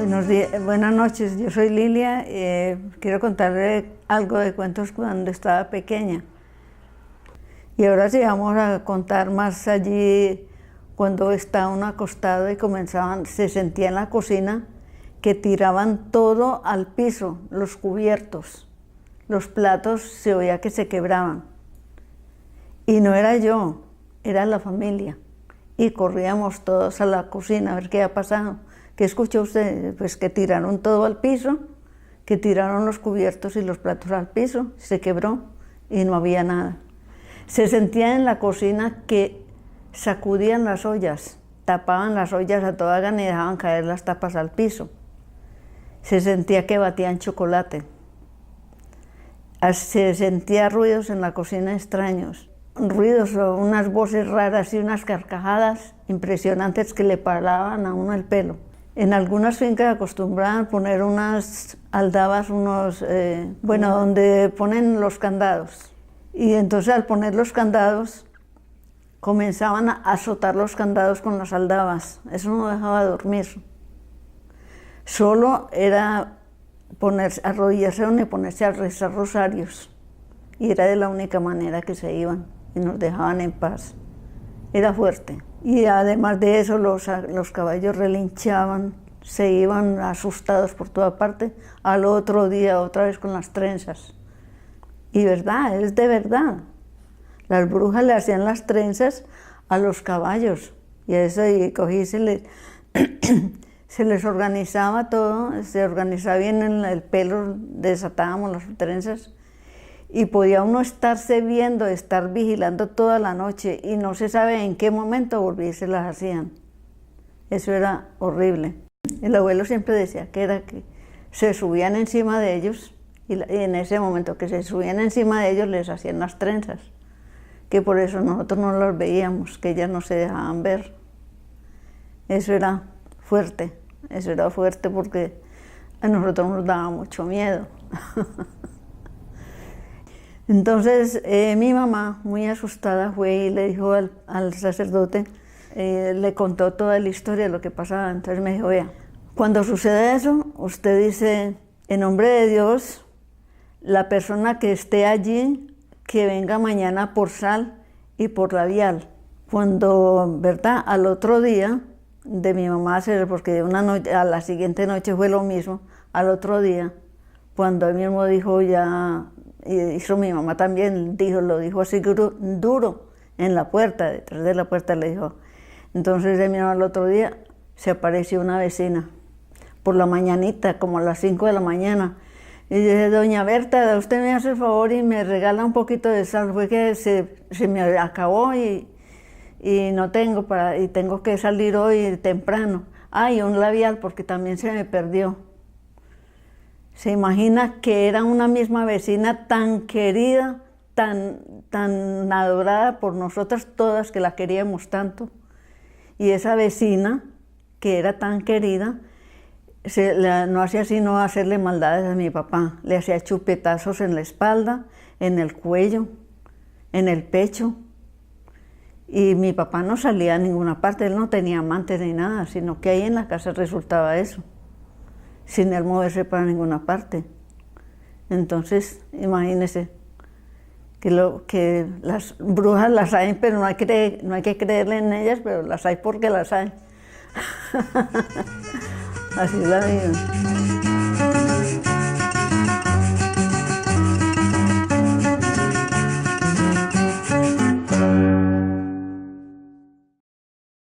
Buenas noches, yo soy Lilia. Quiero contarle algo de cuentos cuando estaba pequeña. Y ahora sí vamos a contar más allí cuando estaba uno acostado y se sentía en la cocina que tiraban todo al piso, los cubiertos, los platos se oía que se quebraban. Y no era yo, era la familia. Y corríamos todos a la cocina a ver qué había pasado. ¿Qué escuchó usted? Pues que tiraron todo al piso, que tiraron los cubiertos y los platos al piso, se quebró y no había nada. Se sentía en la cocina que sacudían las ollas, tapaban las ollas a toda gana y dejaban caer las tapas al piso. Se sentía que batían chocolate. Se sentía ruidos en la cocina extraños, ruidos o unas voces raras y unas carcajadas impresionantes que le paraban a uno el pelo. En algunas fincas acostumbraban poner unas aldabas, donde ponen los candados. Y entonces al poner los candados, comenzaban a azotar los candados con las aldabas. Eso no dejaba dormir. Solo era arrodillarse y ponerse a rezar rosarios. Y era de la única manera que se iban y nos dejaban en paz. Era fuerte. Y además de eso, los caballos relinchaban, se iban asustados por toda parte, al otro día otra vez con las trenzas. Y verdad, es de verdad. Las brujas le hacían las trenzas a los caballos, y eso, y cogí, se les organizaba todo, se organizaba bien en el pelo, desatábamos las trenzas, y podía uno estarse viendo, estar vigilando toda la noche y no se sabe en qué momento volví se las hacían. Eso era horrible. El abuelo siempre decía que se subían encima de ellos y en ese momento que se subían encima de ellos les hacían las trenzas, que por eso nosotros no las veíamos, que ellas no se dejaban ver. Eso era fuerte porque a nosotros nos daba mucho miedo. Entonces mi mamá, muy asustada, fue y le dijo al sacerdote, le contó toda la historia de lo que pasaba. Entonces me dijo, vea, cuando sucede eso, usted dice, en nombre de Dios, la persona que esté allí, que venga mañana por sal y por labial. Cuando, ¿verdad? Al otro día de mi mamá, porque a la siguiente noche fue lo mismo, al otro día, cuando él mismo dijo ya, y hizo mi mamá también, lo dijo así duro en la puerta, detrás de la puerta le dijo. Entonces de mi mamá al otro día se apareció una vecina, por la mañanita, como a las 5 de la mañana, y dice, doña Berta, usted me hace el favor y me regala un poquito de sal, fue que se me acabó y no tengo y tengo que salir hoy temprano. Y un labial porque también se me perdió. Se imagina que era una misma vecina tan querida, tan adorada por nosotras todas, que la queríamos tanto. Y esa vecina, que era tan querida, no hacía sino hacerle maldades a mi papá. Le hacía chupetazos en la espalda, en el cuello, en el pecho. Y mi papá no salía a ninguna parte, él no tenía amantes ni nada, sino que ahí en la casa resultaba eso, sin él moverse para ninguna parte. Entonces, imagínense que las brujas las hay, pero no hay que creerle en ellas, pero las hay porque las hay. Así es la vida.